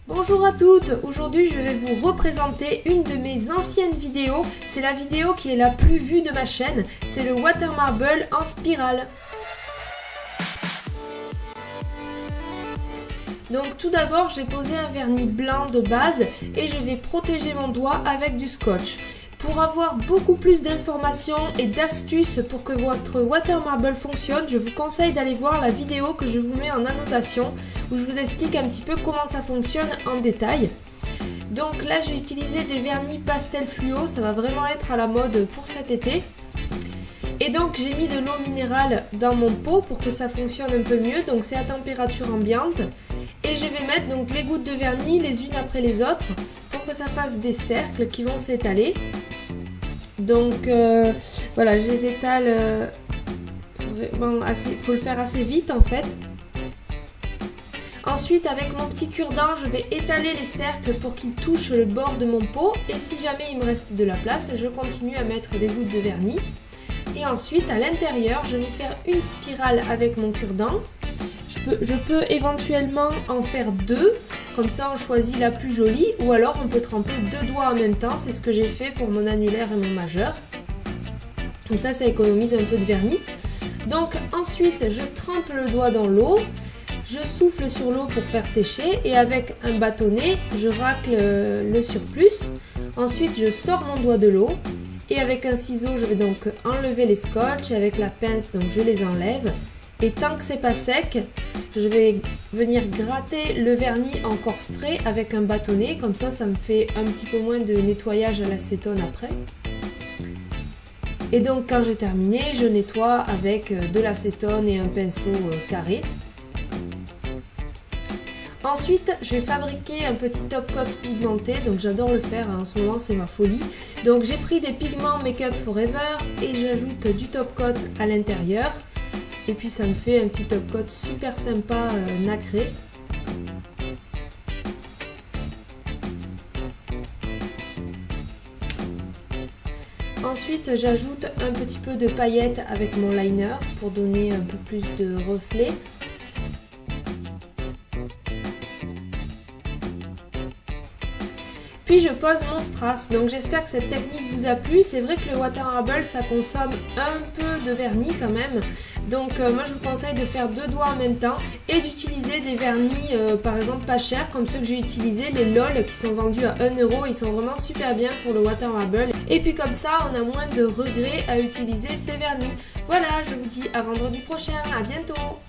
Bonjour à toutes, aujourd'hui je vais vous représenter une de mes anciennes vidéos, c'est la vidéo qui est la plus vue de ma chaîne, c'est le Water Marble en spirale. Donc tout d'abord j'ai posé un vernis blanc de base et je vais protéger mon doigt avec du scotch. Pour avoir beaucoup plus d'informations et d'astuces pour que votre Water Marble fonctionne, je vous conseille d'aller voir la vidéo que je vous mets en annotation où je vous explique un petit peu comment ça fonctionne en détail. Donc là j'ai utilisé des vernis pastel fluo, ça va vraiment être à la mode pour cet été. Et donc j'ai mis de l'eau minérale dans mon pot pour que ça fonctionne un peu mieux, donc c'est à température ambiante. Et je vais mettre donc les gouttes de vernis les unes après les autres pour que ça fasse des cercles qui vont s'étaler. Donc voilà, je les étale vraiment assez, faut le faire assez vite en fait. Ensuite avec mon petit cure-dent, je vais étaler les cercles pour qu'ils touchent le bord de mon pot. Et si jamais il me reste de la place, je continue à mettre des gouttes de vernis. Et ensuite à l'intérieur, je vais faire une spirale avec mon cure-dent. Je peux éventuellement en faire deux, comme ça on choisit la plus jolie, ou alors on peut tremper deux doigts en même temps, c'est ce que j'ai fait pour mon annulaire et mon majeur. Comme ça économise un peu de vernis. Donc ensuite je trempe le doigt dans l'eau, je souffle sur l'eau pour faire sécher et avec un bâtonnet je racle le surplus. Ensuite je sors mon doigt de l'eau et avec un ciseau je vais donc enlever les scotch et avec la pince donc je les enlève. Et tant que c'est pas sec, je vais venir gratter le vernis encore frais avec un bâtonnet. Comme ça, ça me fait un petit peu moins de nettoyage à l'acétone après. Et donc quand j'ai terminé, je nettoie avec de l'acétone et un pinceau carré. Ensuite, je vais fabriquer un petit top coat pigmenté, donc j'adore le faire, en ce moment c'est ma folie. Donc j'ai pris des pigments Make Up Forever et j'ajoute du top coat à l'intérieur. Et puis ça me fait un petit top coat super sympa nacré. Ensuite j'ajoute un petit peu de paillettes avec mon liner pour donner un peu plus de reflet. Puis je pose mon strass, donc j'espère que cette technique vous a plu. C'est vrai que le Water Marble ça consomme un peu de vernis quand même. Donc moi je vous conseille de faire deux doigts en même temps et d'utiliser des vernis par exemple pas chers comme ceux que j'ai utilisés, les LOL qui sont vendus à 1 €. Ils sont vraiment super bien pour le Water Marble. Et puis comme ça on a moins de regrets à utiliser ces vernis. Voilà, je vous dis à vendredi prochain, à bientôt.